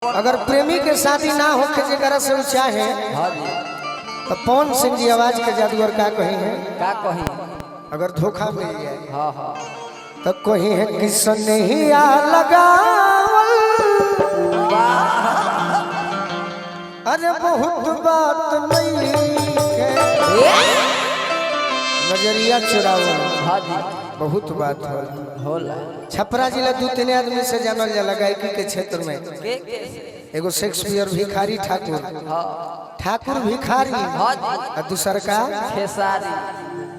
अगर प्रेमी के शादी ना हो के जरा से चाहे तो पवन सिंह जी आवाज के जादूगर का कही है का कही अगर धोखा मिल जाए हाँ हाँ तो कही है किसन नहीं आ लगा अरे बहुत बात नहीं नजरिया चुराव हाँ जी बहुत बात होला छपरा जिला दो तीन आदमी से जानल जाला गायकी के क्षेत्र में एगो शेक्सपियर भिखारी ठाकुर ठाकुर भिखारी और दूसर का खेसारी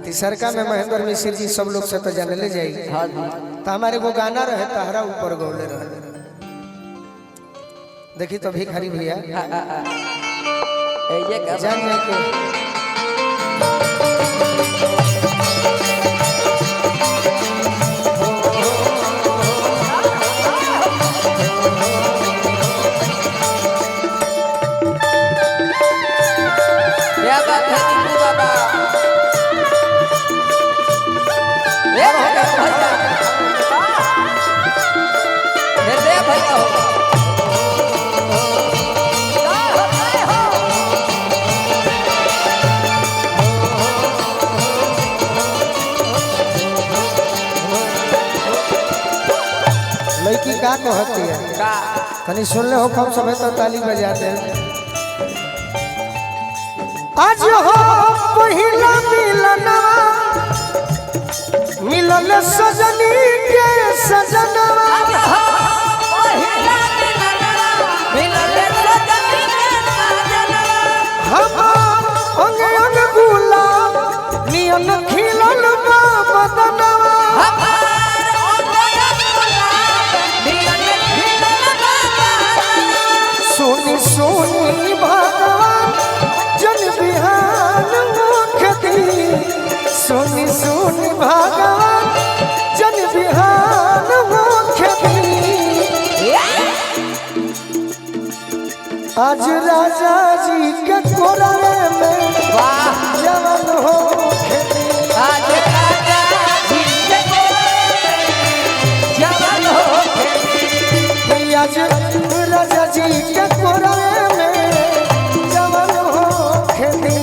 तीसर का में महेंद्र मिश्र जी सब लोग से तो जाने ले जाएगी हाँ जी तो हमारे वो गाना रहे तहरा ऊपर गौले रहे देखी तो भिखारी भैया ये का जान जाए के क्या बात है दीपू बाबा ये भैया भैया भैया हो लड़की का कहती है का तनी सुन ले हो कम समय तो ताली बजाते हैं आज हो पहिला मिलना मिलल सजनी के सजना हम अंग अंग गुलाब नियन खिलल बा बदनवा सोनी सोनी भगवान जन बिहान मुख दी सोनी सोनी भगवान जन बिहान मुख दी आज राजा जी के कोरवे में जवन हो खेती आज राजा जी के कोरवे में जवन हो खेती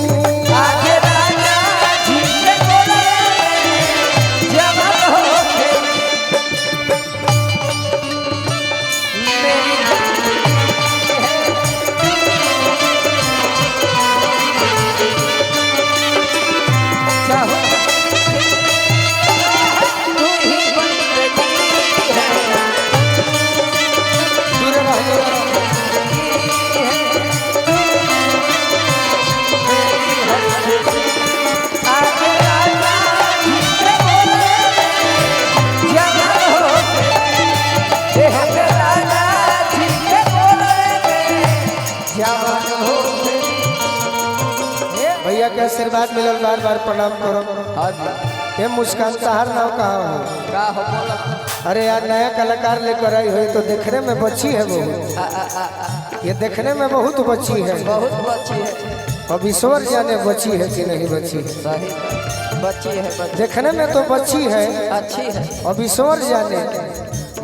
भैया के आशीर्वाद मिलल बार बार प्रणाम करो हाँ जी ये मुस्कान तहार नाव कहा हो का हो बोला अरे यार नया कलाकार लेकर आई हुई तो देखने में बच्ची है वो ये देखने में बहुत बच्ची है बहुत बच्ची है अब ईश्वर जाने बच्ची है कि नहीं बच्ची है सही बच्ची है बच्ची देखने में तो बच्ची है अच्छी है अब ईश्वर जाने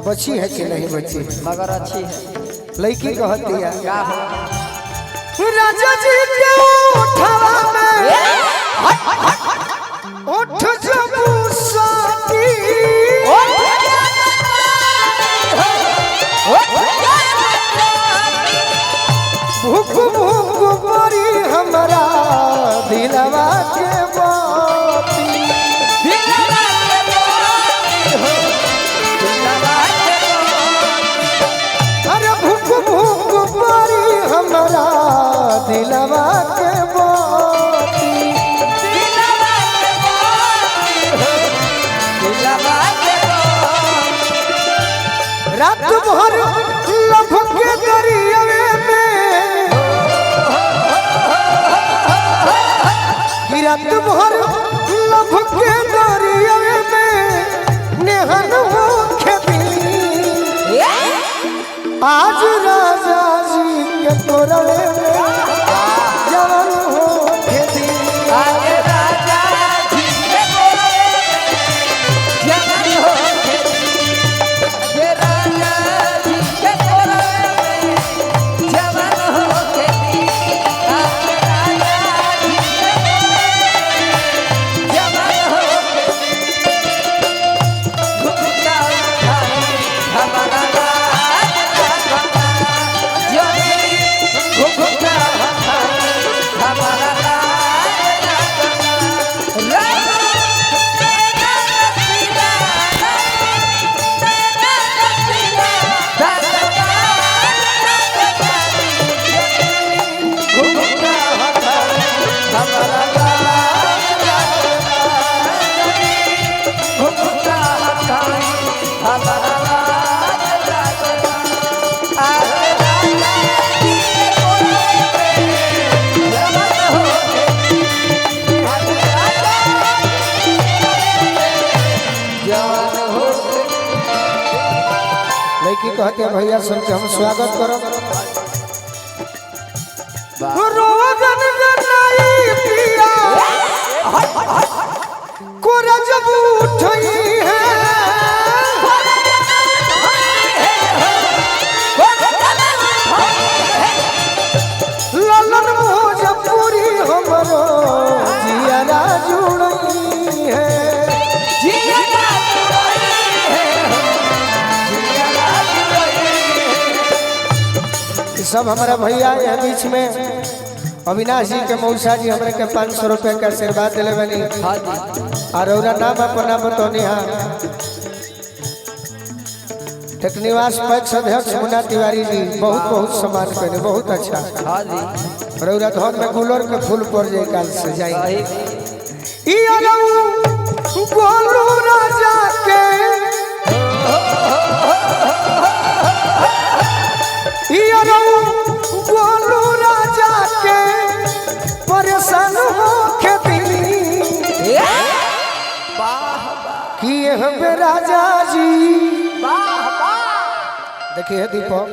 बच्ची है कि नहीं बच्ची है मगर अच्छी है लड़की कहती है का हो राजा जी के उठवा में उठ जब साथी भूख भूख परी हमरा दिलवा के बाती अरे भूख भूख परी हमरा दिलवा के बाती रात भर लभ के दरियावे में कि रात भर लभ के दरियावे में नेहन हो खेती आज राजा जी के तोरवे में जवन हो खेती राजा जी कहते हैं भैया सबके हम स्वागत करो। वाह। रोगन गनाई पिया कोरा जब उठई है ललन भोजपुरी हमरो जियारा जुड़ई है जियारा जुड़ई है। सब हमारा भैया है बीच में अविनाश जी के मौसा जी हमारे के 500 रुपये का आशीर्वाद दिले बनी और नाम अपना बतौनी टेकनिवास पैक्स अध्यक्ष मुन्ना तिवारी जी बहुत बहुत सम्मान करे बहुत अच्छा रौरा धन में गुलर के फूल पड़ जाए काल से जाए गोलू राजा के गोलू राजा के परेशान हो खेती किए हमें राजा जी देखिए दीपक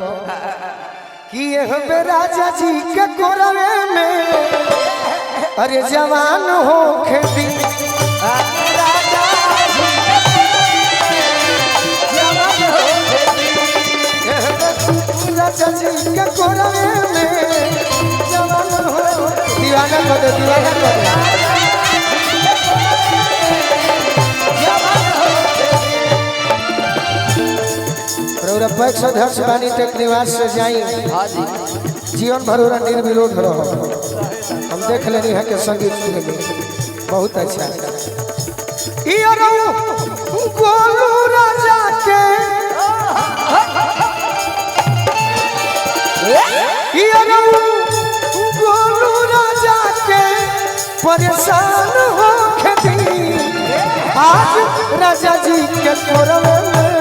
किए हमें राजा जी के कोरवे में अरे जवान हो खेती राजा जी के कोरवे में जवान हो दीवाना कर दे दीवाना कर दे पैक्स अध्यक्ष बानी टेकनिवास से जाई जीवन भर निर्विरोध रहो। हम देख लेनी है कि संगीत में बहुत अच्छा गोलू राजा के गोलू राजा के परेशान हो खेती आज राजा जी के कोरवे में